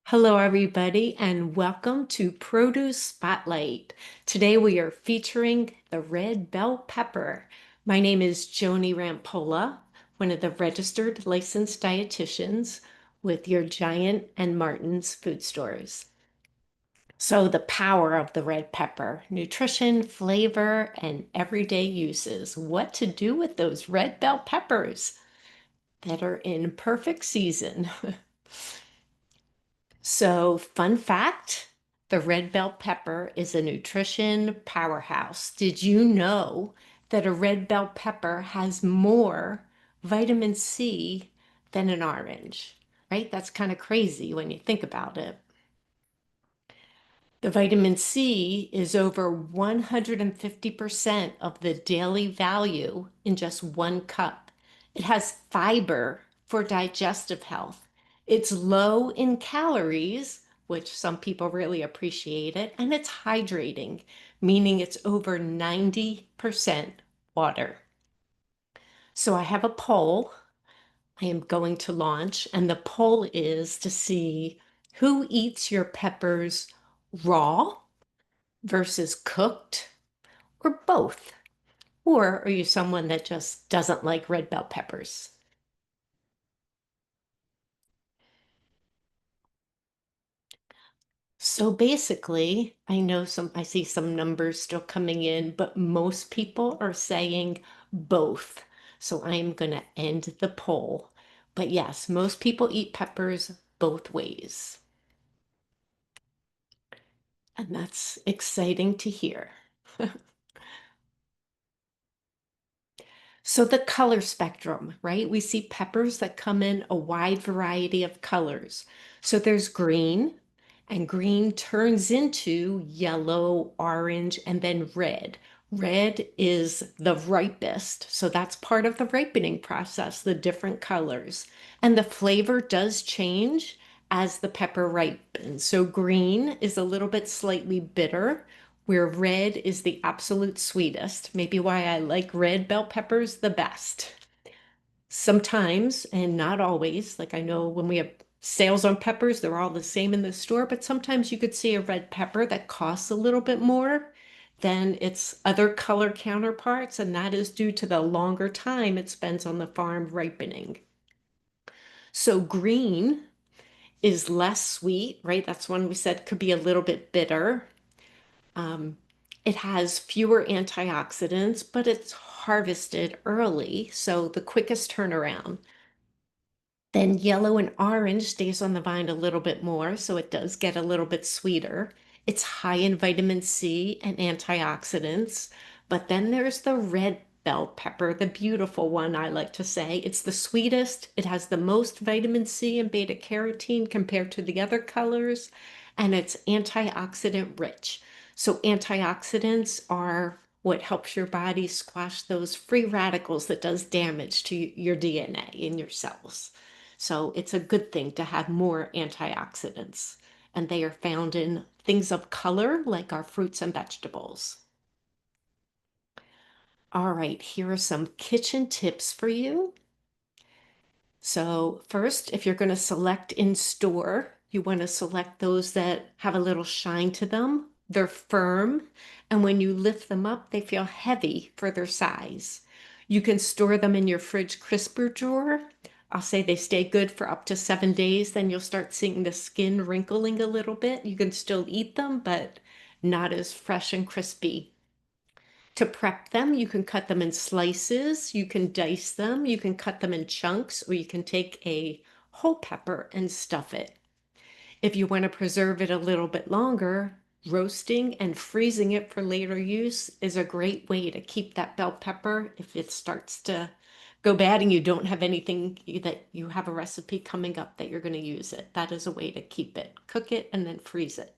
Hello, everybody, and welcome to Produce Spotlight. Today we are featuring the red bell pepper. My name is Joni Rampolla, one of the registered licensed dietitians with your Giant and Martin's food stores. So, the power of the red pepper, nutrition, flavor, and everyday uses. What to do with those red bell peppers that are in perfect season. So, fun fact, the red bell pepper is a nutrition powerhouse. Did you know that a red bell pepper has more vitamin C than an orange? Right? That's kind of crazy when you think about it. The vitamin C is over 150% of the daily value in just one cup. It has fiber for digestive health. It's low in calories, which some people really appreciate it, and it's hydrating, meaning it's over 90% water. So I have a poll I am going to launch, and the poll is to see who eats your peppers raw versus cooked, or both? Or are you someone that just doesn't like red bell peppers? So basically, I see some numbers still coming in, but most people are saying both. So I'm going to end the poll. But yes, most people eat peppers both ways. And that's exciting to hear. So the color spectrum, right? We see peppers that come in a wide variety of colors. So there's green, and green turns into yellow, orange, and then red. Red is the ripest. So that's part of the ripening process, the different colors. And the flavor does change as the pepper ripens. So green is a little bit slightly bitter, where red is the absolute sweetest. Maybe why I like red bell peppers the best. Sometimes, and not always, like I know when we have sales on peppers, they're all the same in the store, but sometimes you could see a red pepper that costs a little bit more than its other color counterparts, and that is due to the longer time it spends on the farm ripening. So green is less sweet, right? That's one we said could be a little bit bitter. Um, it has fewer antioxidants, but it's harvested early, so the quickest turnaround. Then yellow and orange stays on the vine a little bit more, so it does get a little bit sweeter. It's high in vitamin C and antioxidants. But then there's the red bell pepper, the beautiful one, I like to say. It's the sweetest. It has the most vitamin C and beta carotene compared to the other colors, and it's antioxidant rich. So antioxidants are what helps your body squash those free radicals that does damage to your DNA in your cells. So it's a good thing to have more antioxidants, and they are found in things of color like our fruits and vegetables. All right, here are some kitchen tips for you. So first, if you're going to select in store, you want to select those that have a little shine to them. They're firm, and when you lift them up, they feel heavy for their size. You can store them in your fridge crisper drawer. I'll say they stay good for up to 7 days. Then you'll start seeing the skin wrinkling a little bit. You can still eat them, but not as fresh and crispy. To prep them, you can cut them in slices, you can dice them, you can cut them in chunks, or you can take a whole pepper and stuff it. If you want to preserve it a little bit longer, roasting and freezing it for later use is a great way to keep that bell pepper if it starts to go bad and you don't have anything that you have a recipe coming up that you're going to use it. That is a way to keep it. Cook it and then freeze it.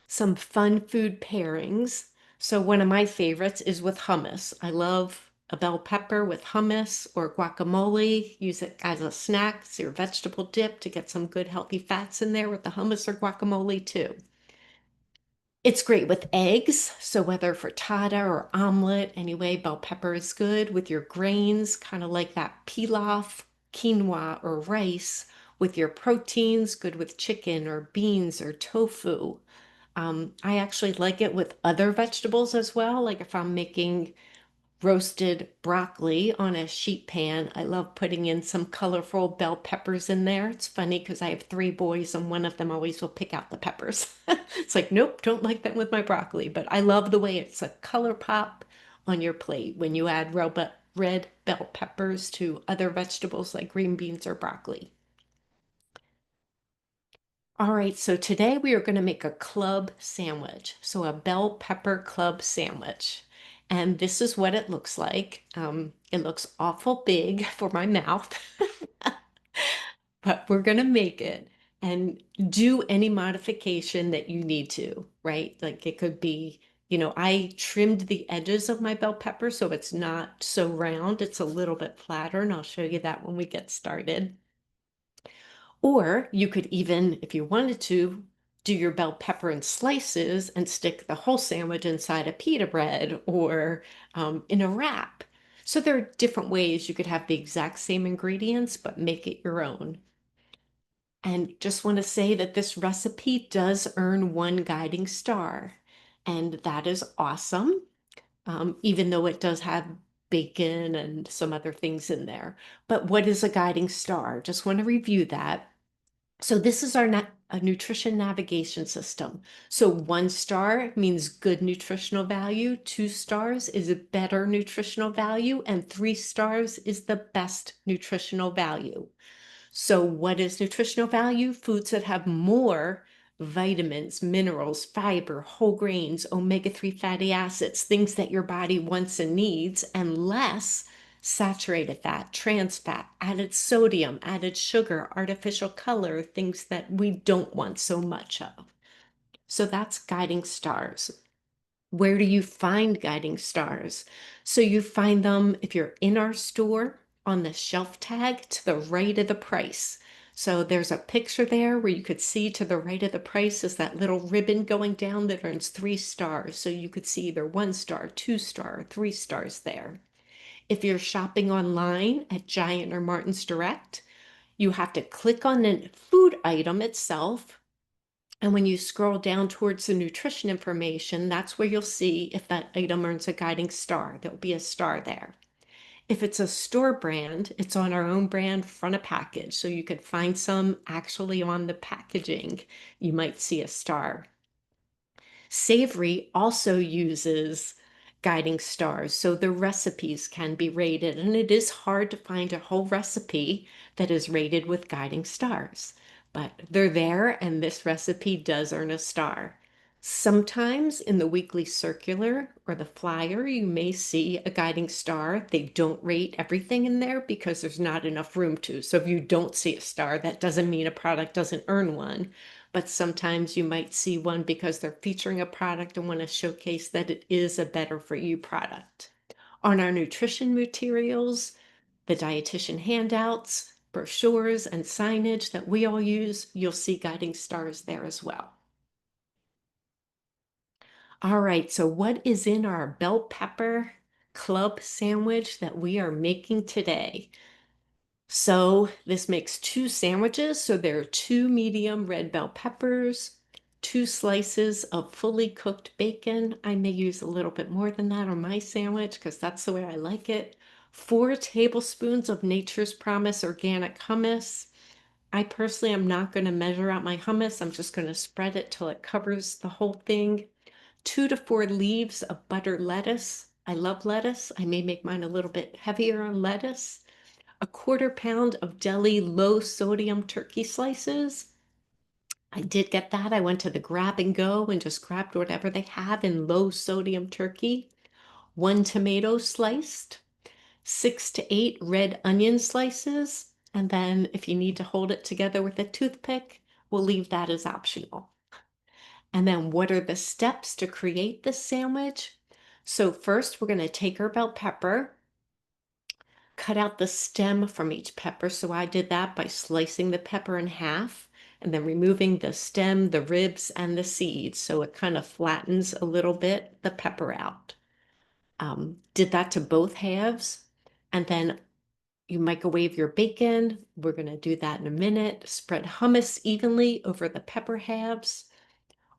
Some fun food pairings. So one of my favorites is with hummus. I love a bell pepper with hummus or guacamole. Use it as a snack. It's your vegetable dip to get some good healthy fats in there with the hummus or guacamole too. It's great with eggs, so whether frittata or omelet, anyway, bell pepper is good with your grains, kind of like that pilaf, quinoa, or rice, with your proteins, good with chicken or beans or tofu. I actually like it with other vegetables as well. Like if I'm making roasted broccoli on a sheet pan. I love putting in some colorful bell peppers in there. It's funny because I have three boys and one of them always will pick out the peppers. It's like, nope, don't like that with my broccoli. But I love the way it's a color pop on your plate when you add red bell peppers to other vegetables like green beans or broccoli. All right, so today we are going to make a club sandwich. So a bell pepper club sandwich. And this is what it looks like. It looks awful big for my mouth, but we're going to make it and do any modification that you need to, right? Like it could be, I trimmed the edges of my bell pepper so it's not so round. It's a little bit flatter, and I'll show you that when we get started. Or you could even, if you wanted to, do your bell pepper in slices and stick the whole sandwich inside a pita bread or in a wrap. So there are different ways you could have the exact same ingredients, but make it your own. And just want to say that this recipe does earn one guiding star, and that is awesome, even though it does have bacon and some other things in there. But what is a guiding star? Just want to review that. So this is our a nutrition navigation system. So 1 star means good nutritional value, 2 stars is a better nutritional value, and 3 stars is the best nutritional value. So what is nutritional value? Foods that have more vitamins, minerals, fiber, whole grains, omega-3 fatty acids, things that your body wants and needs, and less saturated fat, trans fat, added sodium, added sugar, artificial color, things that we don't want so much of. So that's guiding stars. Where do you find guiding stars? So you find them if you're in our store on the shelf tag to the right of the price. So there's a picture there where you could see to the right of the price is that little ribbon going down that earns 3 stars. So you could see either 1 star, 2 star, 3 stars there. If you're shopping online at Giant or Martin's Direct, you have to click on the food item itself. And when you scroll down towards the nutrition information, that's where you'll see if that item earns a guiding star. There'll be a star there. If it's a store brand, it's on our own brand front of package. So you could find some actually on the packaging. You might see a star. Savory also uses guiding stars, so the recipes can be rated, and it is hard to find a whole recipe that is rated with guiding stars, but they're there, and this recipe does earn a star. Sometimes in the weekly circular or the flyer, you may see a guiding star. They don't rate everything in there because there's not enough room to. So if you don't see a star, that doesn't mean a product doesn't earn one, but sometimes you might see one because they're featuring a product and want to showcase that it is a better for you product. On our nutrition materials, the dietitian handouts, brochures, and signage that we all use, you'll see guiding stars there as well. All right, so what is in our bell pepper club sandwich that we are making today? So this makes 2 sandwiches. So there are 2 medium red bell peppers, 2 slices of fully cooked bacon. I may use a little bit more than that on my sandwich because that's the way I like it. 4 tablespoons of Nature's Promise organic hummus. I personally am not going to measure out my hummus. I'm just going to spread it till it covers the whole thing. 2 to 4 leaves of butter lettuce. I love lettuce. I may make mine a little bit heavier on lettuce. A 1/4 pound of deli low sodium turkey slices. I did get that. I went to the grab and go and just grabbed whatever they have in low sodium turkey. 1 tomato sliced, 6 to 8 red onion slices. And then if you need to hold it together with a toothpick, we'll leave that as optional. And then what are the steps to create this sandwich? So first we're going to take our bell pepper, cut out the stem from each pepper. So I did that by slicing the pepper in half and then removing the stem, the ribs, and the seeds. So it kind of flattens a little bit the pepper out. Did that to both halves. And then You microwave your bacon. We're going to do that in a minute. Spread hummus evenly over the pepper halves.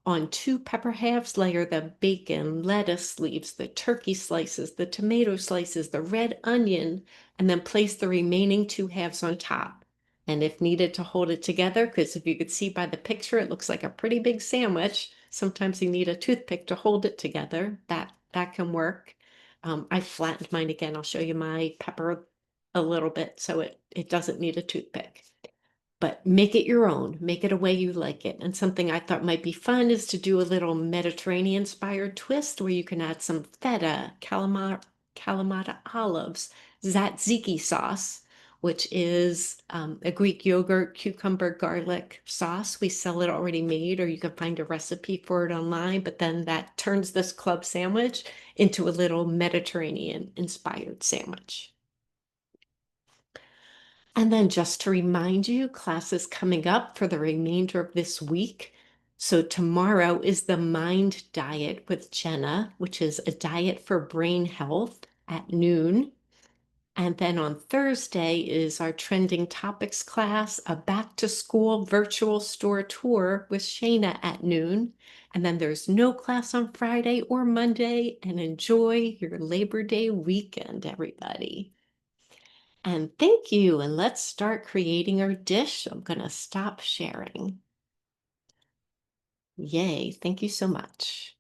On 2 pepper halves, layer the bacon, lettuce leaves, the turkey slices, the tomato slices, the red onion, and then place the remaining 2 halves on top. And if needed to hold it together, because if you could see by the picture, it looks like a pretty big sandwich. Sometimes you need a toothpick to hold it together. That can work. I flattened mine again. I'll show you my pepper a little bit so it doesn't need a toothpick. But make it your own, make it a way you like it. And something I thought might be fun is to do a little Mediterranean-inspired twist where you can add some feta, Kalamata olives, tzatziki sauce, which is a Greek yogurt, cucumber, garlic sauce. We sell it already made, or you can find a recipe for it online. But then that turns this club sandwich into a little Mediterranean-inspired sandwich. And then just to remind you, class is coming up for the remainder of this week. So tomorrow is the Mind Diet with Jenna, which is a diet for brain health at noon. And then on Thursday is our trending topics class, a back to school virtual store tour with Shayna at noon. And then there's no class on Friday or Monday. And enjoy your Labor Day weekend, everybody. And thank you. And let's start creating our dish. I'm going to stop sharing. Yay. Thank you so much.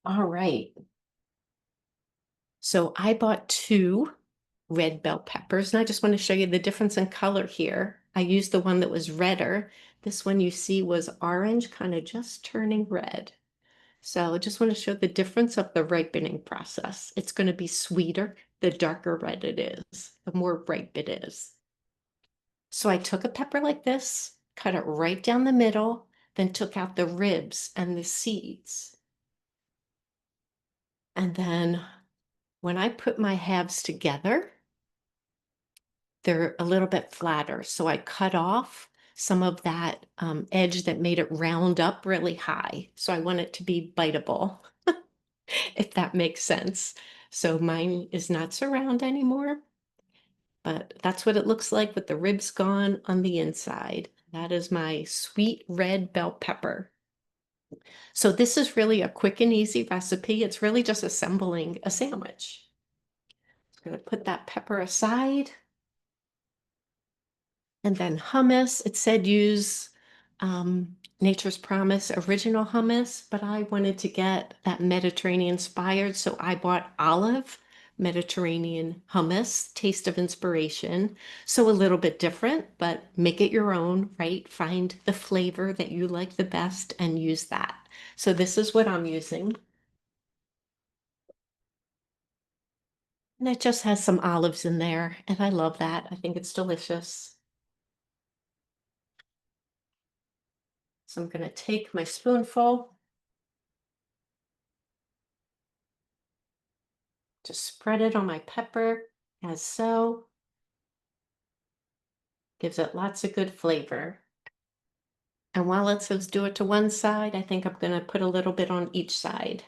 All right. So I bought 2 red bell peppers, and I just want to show you the difference in color here. I used the one that was redder. This one you see was orange, kind of just turning red. So I just want to show the difference of the ripening process. It's going to be sweeter the darker red it is, the more ripe it is. So I took a pepper like this, cut it right down the middle, then took out the ribs and the seeds. And then when I put my halves together, they're a little bit flatter. So I cut off some of that edge that made it round up really high. So I want it to be biteable, if that makes sense. So mine is not so round anymore, but that's what it looks like with the ribs gone on the inside. That is my sweet red bell pepper. So this is really a quick and easy recipe. It's really just assembling a sandwich. I'm going to put that pepper aside. And then hummus, it said use Nature's Promise original hummus, but I wanted to get that Mediterranean inspired, so I bought olive Mediterranean hummus, taste of inspiration. So a little bit different, but make it your own, right? Find the flavor that you like the best and use that. So this is what I'm using. And it just has some olives in there, and I love that. I think it's delicious. So I'm going to take my spoonful, just spread it on my pepper as so. Gives it lots of good flavor. And while it says do it to one side, I think I'm going to put a little bit on each side.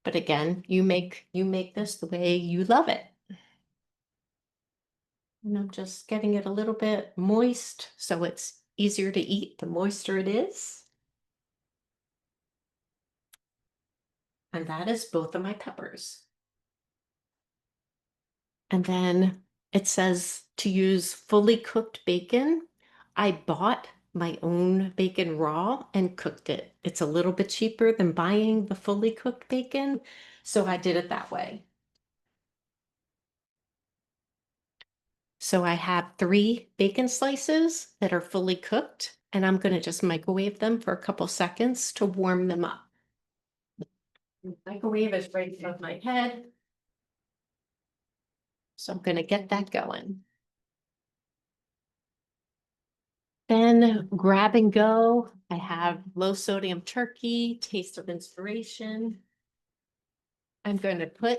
But again, you make this the way you love it. And I'm just getting it a little bit moist so it's easier to eat the moister it is. And that is both of my peppers. And then it says to use fully cooked bacon. I bought my own bacon raw and cooked it. It's a little bit cheaper than buying the fully cooked bacon, so I did it that way. So I have 3 bacon slices that are fully cooked, and I'm going to just microwave them for a couple seconds to warm them up. The microwave is right above my head, so I'm going to get that going. Then grab and go. I have low sodium turkey, taste of inspiration. I'm going to put,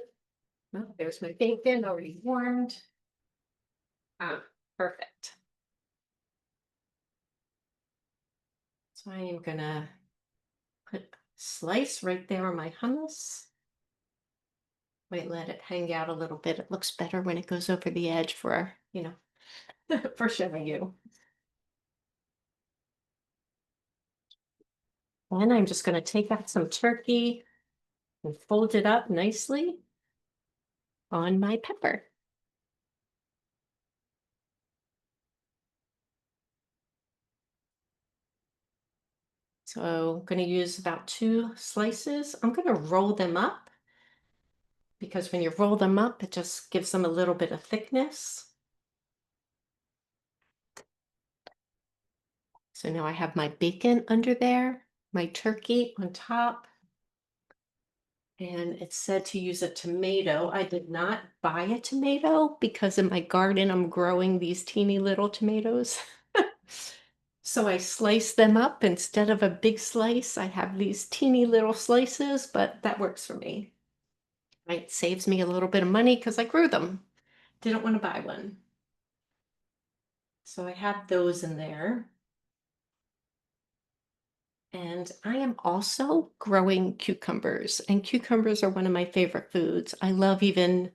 well, there's my bacon already warmed. Ah, perfect. So I am going to put a slice right there on my hummus. Might let it hang out a little bit. It looks better when it goes over the edge for, for showing you. Then I'm just going to take out some turkey and fold it up nicely on my pepper. So I'm going to use about 2 slices. I'm going to roll them up because when you roll them up, it just gives them a little bit of thickness. So now I have my bacon under there, my turkey on top, and it said to use a tomato. I did not buy a tomato because in my garden I'm growing these teeny little tomatoes. So I slice them up. Instead of a big slice, I have these teeny little slices, but that works for me. Right? It saves me a little bit of money because I grew them. Didn't want to buy one. So I have those in there. And I am also growing cucumbers, and cucumbers are one of my favorite foods. I love even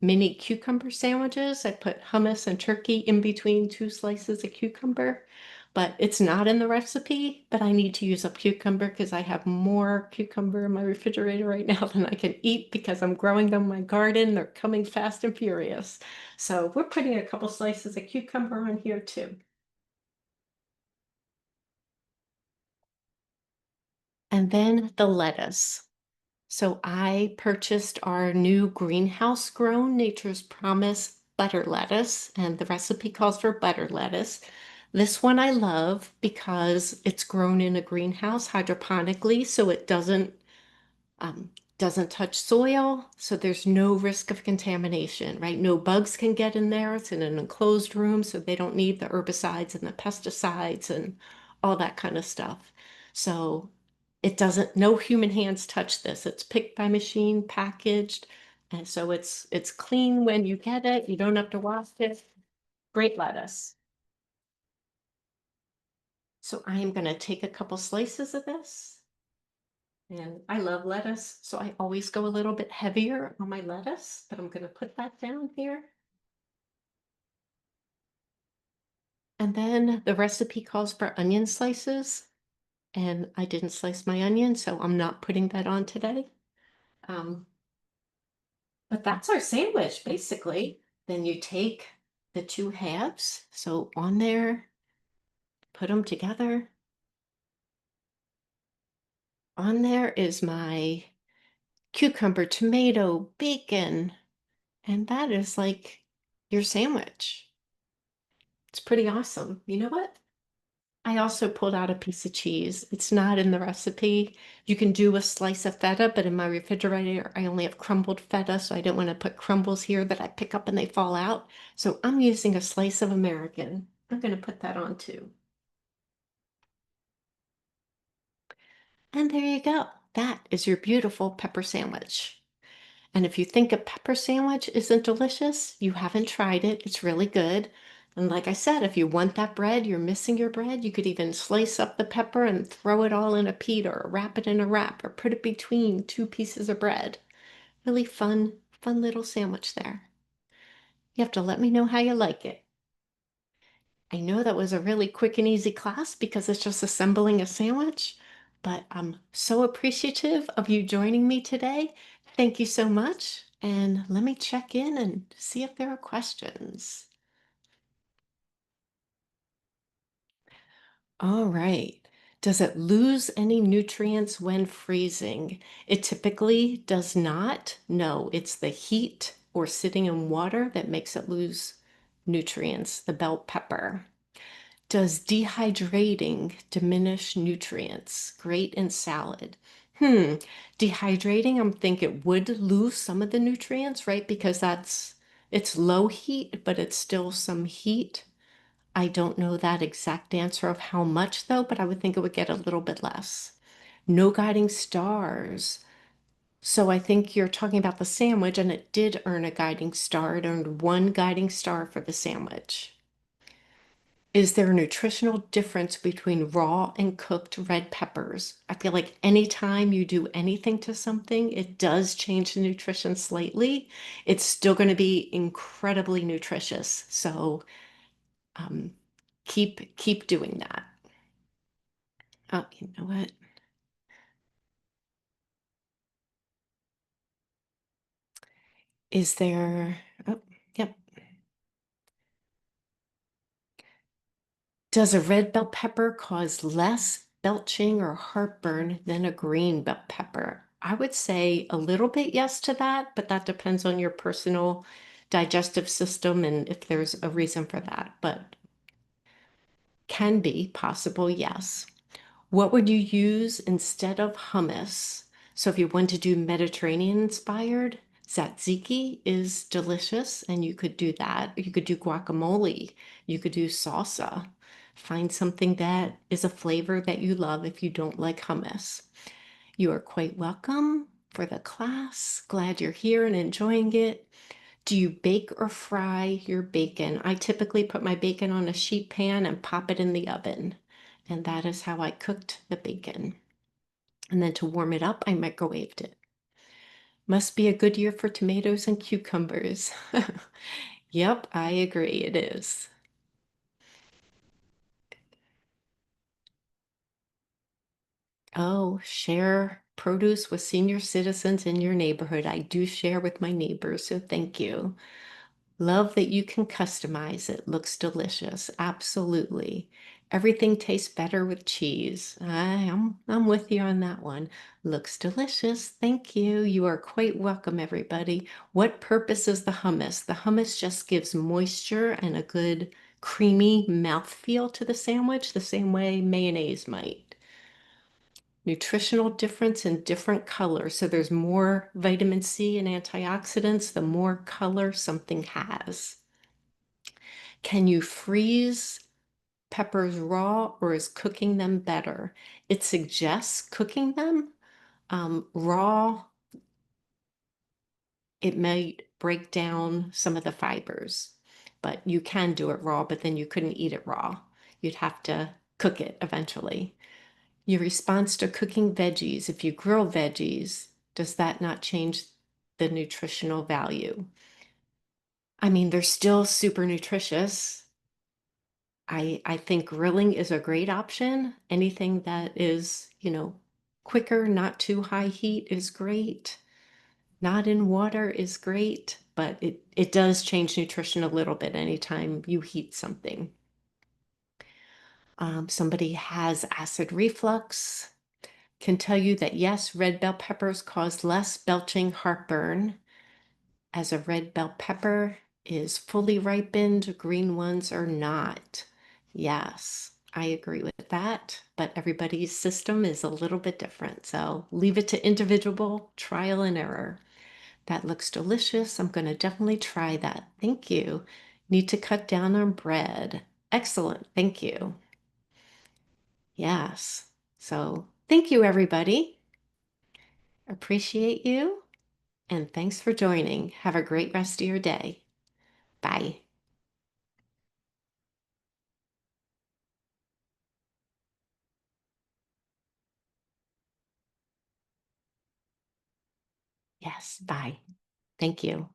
mini cucumber sandwiches. I put hummus and turkey in between 2 slices of cucumber, but it's not in the recipe. But I need to use up cucumber because I have more cucumber in my refrigerator right now than I can eat because I'm growing them in my garden. They're coming fast and furious. So we're putting a couple slices of cucumber on here too. And then the lettuce. So I purchased our new greenhouse grown Nature's Promise butter lettuce, and the recipe calls for butter lettuce. This one I love because it's grown in a greenhouse hydroponically, so it um, doesn't touch soil, so there's no risk of contamination, right? No bugs can get in there. It's in an enclosed room, so they don't need the herbicides and the pesticides and all that kind of stuff. So it doesn't, no human hands touch this. It's picked by machine, packaged, and so it's clean when you get it. You don't have to wash it. Great lettuce. So I am going to take a couple slices of this. And I love lettuce, so I always go a little bit heavier on my lettuce, but I'm going to put that down here. And then the recipe calls for onion slices, and I didn't slice my onion, so I'm not putting that on today. Um, but that's our sandwich, basically. Then you take the 2 halves, so on there, put them together. On there is my cucumber, tomato, bacon, and that is like your sandwich. It's pretty awesome. You know what? I also pulled out a piece of cheese. It's not in the recipe. You can do a slice of feta, but in my refrigerator, I only have crumbled feta, so I don't want to put crumbles here that I pick up and they fall out. So I'm using a slice of American. I'm going to put that on too. And there you go. That is your beautiful pepper sandwich. And if you think a pepper sandwich isn't delicious, you haven't tried it. It's really good. And like I said, if you want that bread, you're missing your bread, you could even slice up the pepper and throw it all in a pita or wrap it in a wrap or put it between 2 pieces of bread. Really fun, fun little sandwich there. You have to let me know how you like it. I know that was a really quick and easy class because it's just assembling a sandwich, but I'm so appreciative of you joining me today. Thank you so much. And let me check in and see if there are questions. All right. Does it lose any nutrients when freezing? It typically does not. No, it's the heat or sitting in water that makes it lose nutrients, the bell pepper. Does dehydrating diminish nutrients? Great in salad. Dehydrating, I'm thinking it would lose some of the nutrients, right? Because it's low heat, but it's still some heat. I don't know that exact answer of how much though, but I would think it would get a little bit less. No guiding stars. So I think you're talking about the sandwich, and it did earn a guiding star. It earned 1 guiding star for the sandwich. Is there a nutritional difference between raw and cooked red peppers? I feel like anytime you do anything to something, it does change the nutrition slightly. It's still going to be incredibly nutritious. So um, keep doing that. Oh, you know what? Is there? Oh, yep. Does a red bell pepper cause less belching or heartburn than a green bell pepper? I would say a little bit yes to that, but that depends on your personal digestive system and if there's a reason for that. But can be possible, yes. What would you use instead of hummus? So if you want to do Mediterranean inspired, tzatziki is delicious and you could do that. You could do guacamole. You could do salsa. Find something that is a flavor that you love if you don't like hummus. You are quite welcome for the class. Glad you're here and enjoying it. Do you bake or fry your bacon? I typically put my bacon on a sheet pan and pop it in the oven. And that is how I cooked the bacon. And then to warm it up, I microwaved it. Must be a good year for tomatoes and cucumbers. Yep, I agree, it is. Oh, share produce with senior citizens in your neighborhood. I do share with my neighbors, so thank you. Love that you can customize it. Looks delicious. Absolutely. Everything tastes better with cheese. I'm with you on that one. Looks delicious. Thank you. You are quite welcome, everybody. What purpose is the hummus? The hummus just gives moisture and a good creamy mouthfeel to the sandwich, the same way mayonnaise might. Nutritional difference in different colors. So there's more vitamin C and antioxidants, the more color something has. Can you freeze peppers raw or is cooking them better? It suggests cooking them. Raw, it might break down some of the fibers, but you can do it raw, but then you couldn't eat it raw. You'd have to cook it eventually. Your response to cooking veggies, if you grill veggies, does that not change the nutritional value? I mean, they're still super nutritious. I think grilling is a great option. Anything that is, quicker, not too high heat is great. Not in water is great, but it does change nutrition a little bit anytime you heat something. Somebody has acid reflux, can tell you that yes, red bell peppers cause less belching heartburn, as a red bell pepper is fully ripened, green ones are not. Yes, I agree with that, but everybody's system is a little bit different. So leave it to individual trial and error. That looks delicious. I'm going to definitely try that. Thank you. Need to cut down on bread. Excellent. Thank you. Yes. So thank you, everybody. Appreciate you. And thanks for joining. Have a great rest of your day. Bye. Yes, bye. Thank you.